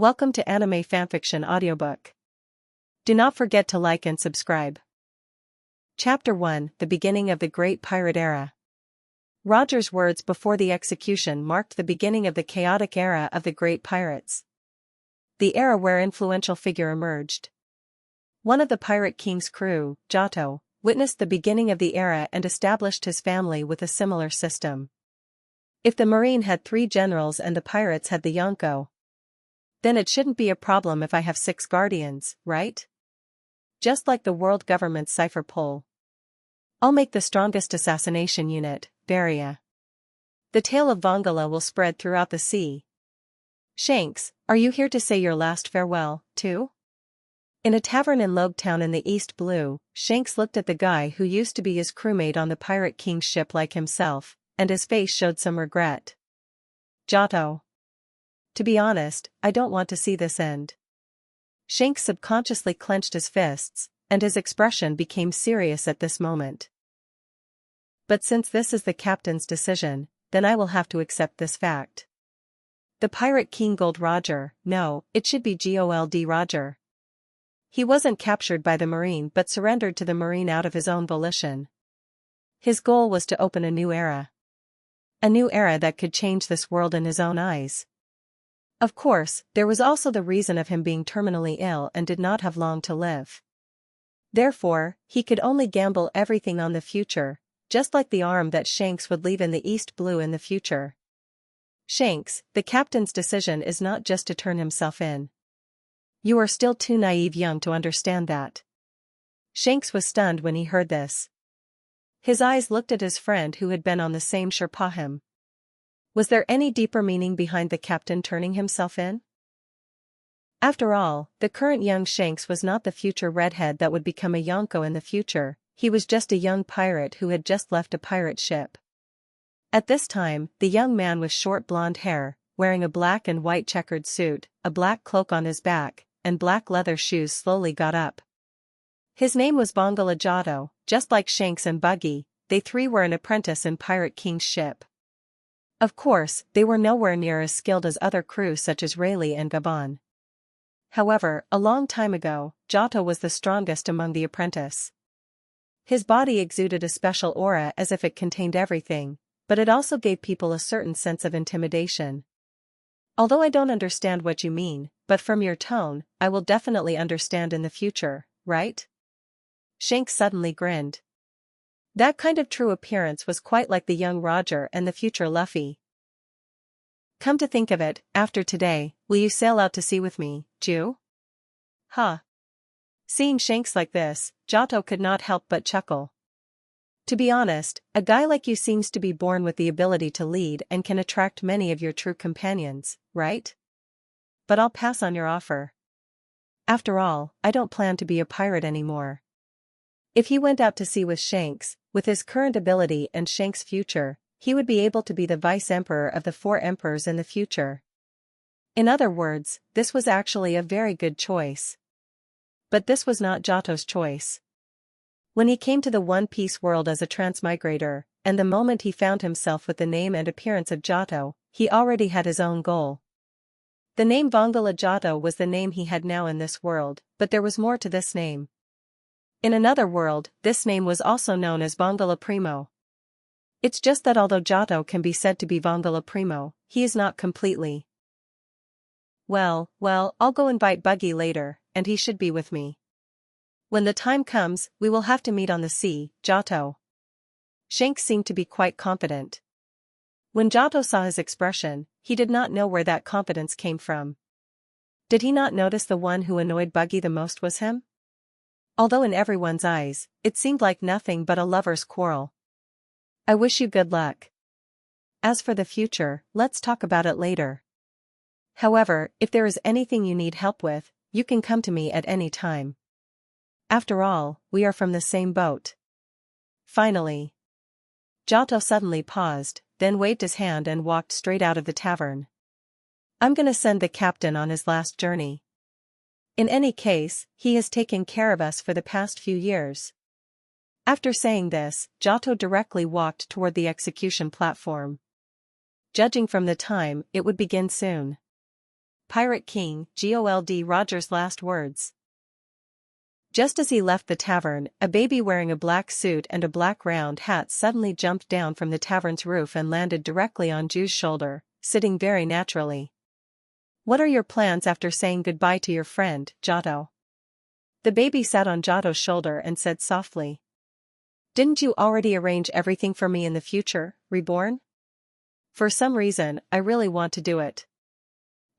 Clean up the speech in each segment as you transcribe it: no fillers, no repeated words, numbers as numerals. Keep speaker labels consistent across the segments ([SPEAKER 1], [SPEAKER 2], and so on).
[SPEAKER 1] Welcome to Anime Fanfiction Audiobook. Do not forget to like and subscribe. Chapter 1: The Beginning of the Great Pirate Era. Roger's words before the execution marked the beginning of the chaotic era of the great pirates. The era where influential figure emerged. One of the Pirate King's crew, Giotto, witnessed the beginning of the era and established his family with a similar system. If the Marine had 3 generals and the pirates had the Yonko, then it shouldn't be a problem if I have 6 guardians, right? Just like the world government's cipher poll. I'll make the strongest assassination unit, Varia. The tale of Vongola will spread throughout the sea. Shanks, are you here to say your last farewell, too? In a tavern in Logetown in the East Blue, Shanks looked at the guy who used to be his crewmate on the Pirate King's ship like himself, and his face showed some regret. Giotto. To be honest, I don't want to see this end. Shanks subconsciously clenched his fists, and his expression became serious at this moment. But since this is the captain's decision, then I will have to accept this fact. The Pirate King Gold Roger, no, it should be Gold Roger. He wasn't captured by the Marine but surrendered to the Marine out of his own volition. His goal was to open a new era. A new era that could change this world in his own eyes. Of course, there was also the reason of him being terminally ill and did not have long to live. Therefore, he could only gamble everything on the future, just like the arm that Shanks would leave in the East Blue in the future. Shanks, the captain's decision is not just to turn himself in. You are still too young to understand that. Shanks was stunned when he heard this. His eyes looked at his friend who had been on the same Sherpahim. Was there any deeper meaning behind the captain turning himself in? After all, the current young Shanks was not the future redhead that would become a Yonko in the future, he was just a young pirate who had just left a pirate ship. At this time, the young man with short blonde hair, wearing a black and white checkered suit, a black cloak on his back, and black leather shoes slowly got up. His name was Vongola Giotto, just like Shanks and Buggy, they 3 were an apprentice in Pirate King's ship. Of course, they were nowhere near as skilled as other crews such as Rayleigh and Gabon. However, a long time ago, Giotto was the strongest among the apprentice. His body exuded a special aura as if it contained everything, but it also gave people a certain sense of intimidation. Although I don't understand what you mean, but from your tone, I will definitely understand in the future, right? Shanks suddenly grinned. That kind of true appearance was quite like the young Roger and the future Luffy. Come to think of it, after today, will you sail out to sea with me, Jew? Huh. Seeing Shanks like this, Giotto could not help but chuckle. To be honest, a guy like you seems to be born with the ability to lead and can attract many of your true companions, right? But I'll pass on your offer. After all, I don't plan to be a pirate anymore. If he went out to sea with Shanks, with his current ability and Shanks' future, he would be able to be the vice-emperor of the 4 emperors in the future. In other words, this was actually a very good choice. But this was not Giotto's choice. When he came to the One Piece world as a transmigrator, and the moment he found himself with the name and appearance of Giotto, he already had his own goal. The name Vongola Giotto was the name he had now in this world, but there was more to this name. In another world, this name was also known as Vongola Primo. It's just that although Giotto can be said to be Vongola Primo, he is not completely. Well, I'll go invite Buggy later, and he should be with me. When the time comes, we will have to meet on the sea, Giotto. Shanks seemed to be quite confident. When Giotto saw his expression, he did not know where that confidence came from. Did he not notice the one who annoyed Buggy the most was him? Although in everyone's eyes, it seemed like nothing but a lover's quarrel. I wish you good luck. As for the future, let's talk about it later. However, if there is anything you need help with, you can come to me at any time. After all, we are from the same boat. Finally. Giotto suddenly paused, then waved his hand and walked straight out of the tavern. I'm gonna send the captain on his last journey. In any case, he has taken care of us for the past few years. After saying this, Giotto directly walked toward the execution platform. Judging from the time, it would begin soon. Pirate King, Gold Roger's last words. Just as he left the tavern, a baby wearing a black suit and a black round hat suddenly jumped down from the tavern's roof and landed directly on Ju's shoulder, sitting very naturally. "What are your plans after saying goodbye to your friend, Giotto?" The baby sat on Giotto's shoulder and said softly. "Didn't you already arrange everything for me in the future, Reborn? For some reason, I really want to do it."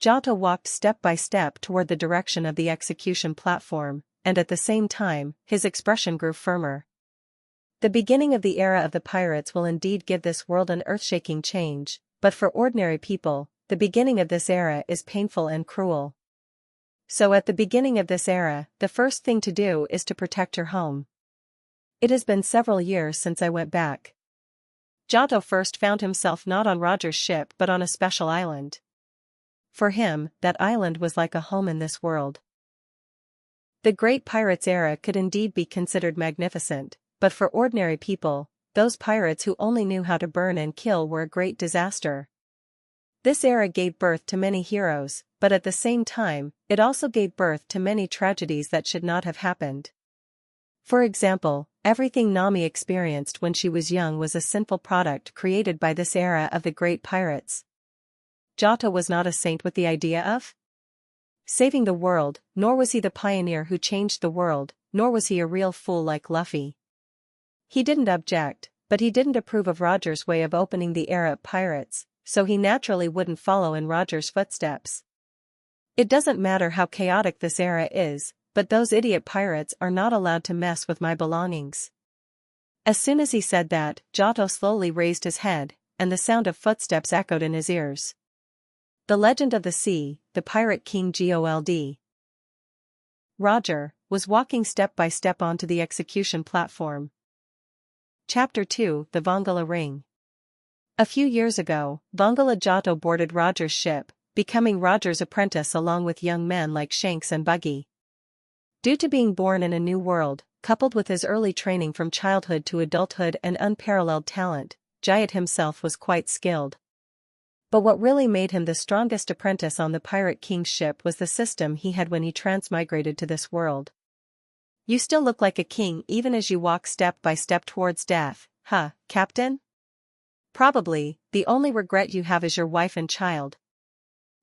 [SPEAKER 1] Giotto walked step by step toward the direction of the execution platform, and at the same time, his expression grew firmer. The beginning of the era of the pirates will indeed give this world an earth-shaking change, but for ordinary people, the beginning of this era is painful and cruel. So at the beginning of this era, the first thing to do is to protect your home. It has been several years since I went back. Giotto first found himself not on Roger's ship but on a special island. For him, that island was like a home in this world. The Great Pirates era could indeed be considered magnificent, but for ordinary people, those pirates who only knew how to burn and kill were a great disaster. This era gave birth to many heroes, but at the same time, it also gave birth to many tragedies that should not have happened. For example, everything Nami experienced when she was young was a sinful product created by this era of the Great Pirates. Giotto was not a saint with the idea of saving the world, nor was he the pioneer who changed the world, nor was he a real fool like Luffy. He didn't object, but he didn't approve of Roger's way of opening the era of pirates, so he naturally wouldn't follow in Roger's footsteps. It doesn't matter how chaotic this era is, but those idiot pirates are not allowed to mess with my belongings. As soon as he said that, Giotto slowly raised his head, and the sound of footsteps echoed in his ears. The Legend of the Sea, the Pirate King Gold. Roger was walking step by step onto the execution platform. Chapter 2: The Vongola Ring. A few years ago, Vongola Giotto boarded Roger's ship, becoming Roger's apprentice along with young men like Shanks and Buggy. Due to being born in a new world, coupled with his early training from childhood to adulthood and unparalleled talent, Giotto himself was quite skilled. But what really made him the strongest apprentice on the Pirate King's ship was the system he had when he transmigrated to this world. "You still look like a king even as you walk step by step towards death, huh, Captain? Probably, the only regret you have is your wife and child."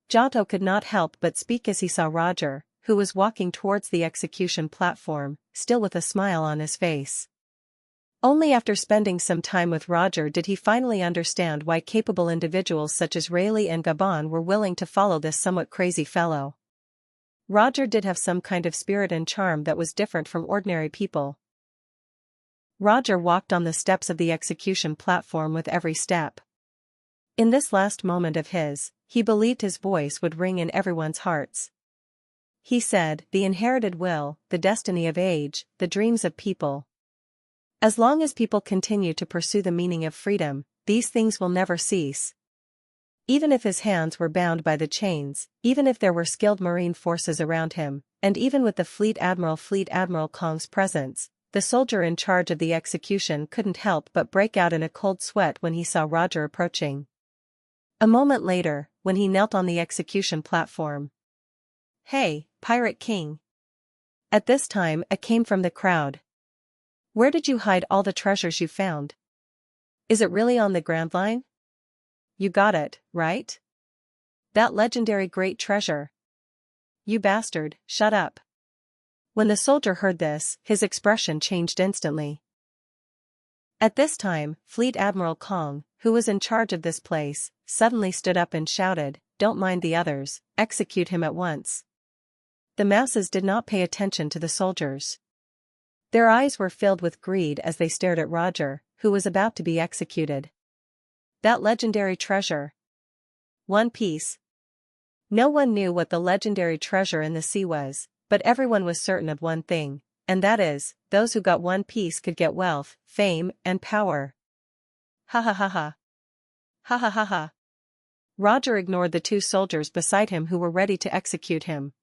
[SPEAKER 1] Giotto could not help but speak as he saw Roger, who was walking towards the execution platform, still with a smile on his face. Only after spending some time with Roger did he finally understand why capable individuals such as Rayleigh and Gabon were willing to follow this somewhat crazy fellow. Roger did have some kind of spirit and charm that was different from ordinary people. Roger walked on the steps of the execution platform with every step. In this last moment of his, he believed his voice would ring in everyone's hearts. He said, "The inherited will, the destiny of age, the dreams of people. As long as people continue to pursue the meaning of freedom, these things will never cease." Even if his hands were bound by the chains, even if there were skilled marine forces around him, and even with the Fleet Admiral Kong's presence, the soldier in charge of the execution couldn't help but break out in a cold sweat when he saw Roger approaching. A moment later, when he knelt on the execution platform. "Hey, Pirate King." At this time it came from the crowd. "Where did you hide all the treasures you found? Is it really on the Grand Line? You got it, right? That legendary great treasure." "You bastard, shut up." When the soldier heard this, his expression changed instantly. At this time, Fleet Admiral Kong, who was in charge of this place, suddenly stood up and shouted, "Don't mind the others, execute him at once." The masses did not pay attention to the soldiers. Their eyes were filled with greed as they stared at Roger, who was about to be executed. That legendary treasure. One Piece. No one knew what the legendary treasure in the sea was, but everyone was certain of one thing, and that is, those who got One Piece could get wealth, fame, and power. Ha ha ha ha. Ha ha ha ha. Roger ignored the two soldiers beside him who were ready to execute him.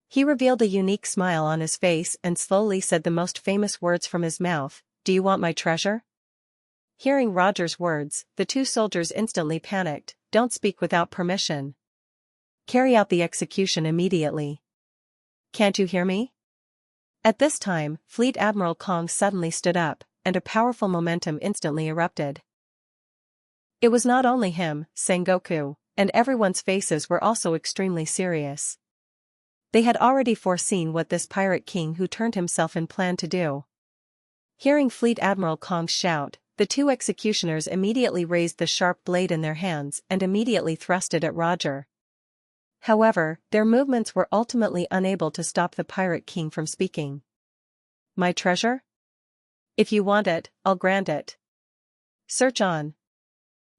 [SPEAKER 1] He revealed a unique smile on his face and slowly said the most famous words from his mouth, "Do you want my treasure?" Hearing Roger's words, the two soldiers instantly panicked, "Don't speak without permission." Carry out the execution immediately. Can't you hear me? At this time, Fleet Admiral Kong suddenly stood up, and a powerful momentum instantly erupted. It was not only him, Sengoku, and everyone's faces were also extremely serious. They had already foreseen what this pirate king who turned himself in planned to do. Hearing Fleet Admiral Kong shout, the two executioners immediately raised the sharp blade in their hands and immediately thrust it at Roger. However, their movements were ultimately unable to stop the pirate king from speaking. My treasure? If you want it, I'll grant it. Search on.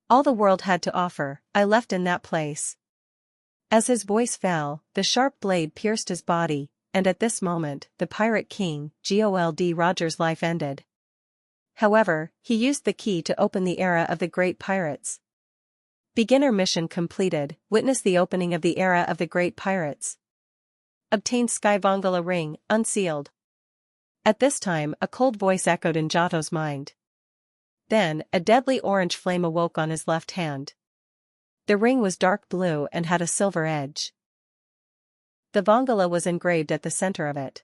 [SPEAKER 1] All the world had to offer, I left in that place. As his voice fell, the sharp blade pierced his body, and at this moment, the pirate king, Gold Roger's life ended. However, he used the key to open the era of the great pirates. Beginner mission completed, witness the opening of the era of the great pirates. Obtained Sky Vongola ring, unsealed. At this time a cold voice echoed in Giotto's mind. Then, a deadly orange flame awoke on his left hand. The ring was dark blue and had a silver edge. The Vongola was engraved at the center of it.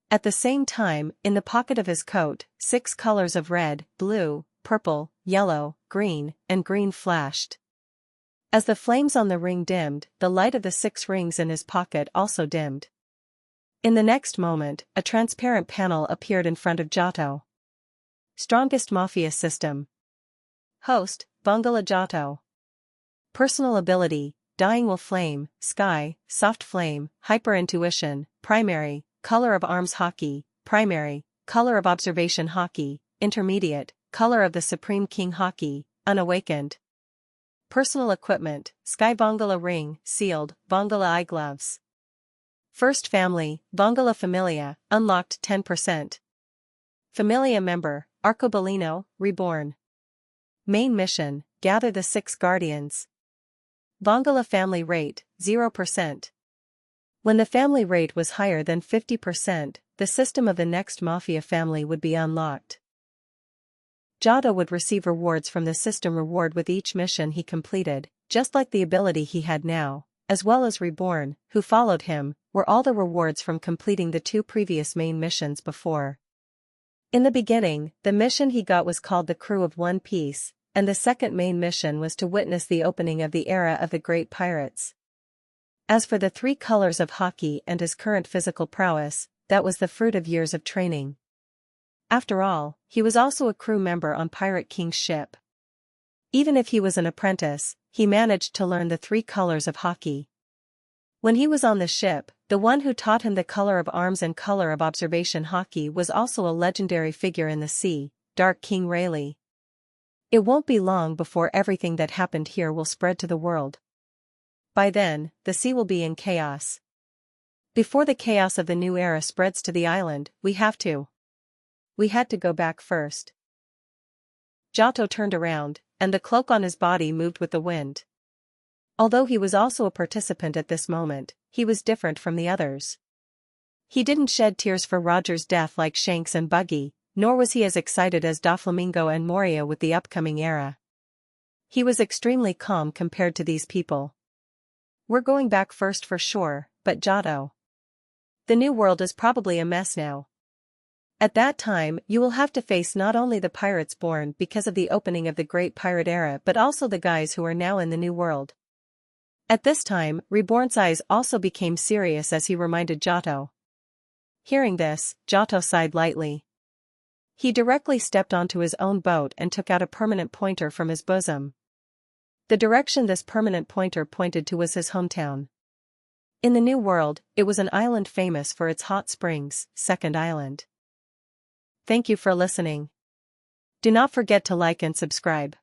[SPEAKER 1] At the same time, in the pocket of his coat, 6 colors of red, blue, purple, yellow, green, and green flashed. As the flames on the ring dimmed, the light of the 6 rings in his pocket also dimmed. In the next moment, a transparent panel appeared in front of Giotto. Strongest Mafia System. Host, Vongola Giotto. Personal ability, Dying Will Flame, Sky, Soft Flame, Hyper Intuition, Primary, Color of Arms Hockey, Primary, Color of Observation Hockey, Intermediate, Color of the Supreme King Hockey, Unawakened. Personal equipment, Sky Vongola Ring, Sealed, Vongola Eye Gloves. First family, Vongola Familia, unlocked 10%. Familia member, Arcobaleno, Reborn. Main mission, gather the 6 guardians. Vongola family rate, 0%. When the family rate was higher than 50%, the system of the next Mafia family would be unlocked. Giotto would receive rewards from the system reward with each mission he completed, just like the ability he had now, as well as Reborn, who followed him, were all the rewards from completing the 2 previous main missions before. In the beginning, the mission he got was called the Crew of One Piece, and the second main mission was to witness the opening of the era of the great pirates. As for the 3 colors of hockey and his current physical prowess, that was the fruit of years of training. After all, he was also a crew member on Pirate King's ship. Even if he was an apprentice, he managed to learn the 3 colors of hockey. When he was on the ship, the one who taught him the color of arms and color of observation hockey was also a legendary figure in the sea, Dark King Rayleigh. It won't be long before everything that happened here will spread to the world. By then, the sea will be in chaos. Before the chaos of the new era spreads to the island, we had to go back first. Giotto turned around, and the cloak on his body moved with the wind. Although he was also a participant at this moment, he was different from the others. He didn't shed tears for Roger's death like Shanks and Buggy, nor was he as excited as Doflamingo and Moria with the upcoming era. He was extremely calm compared to these people. We're going back first for sure, but Giotto. The new world is probably a mess now. At that time, you will have to face not only the pirates born because of the opening of the Great Pirate Era but also the guys who are now in the new world. At this time, Reborn's eyes also became serious as he reminded Giotto. Hearing this, Giotto sighed lightly. He directly stepped onto his own boat and took out a permanent pointer from his bosom. The direction this permanent pointer pointed to was his hometown. In the New World, it was an island famous for its hot springs, Second Island. Thank you for listening. Do not forget to like and subscribe.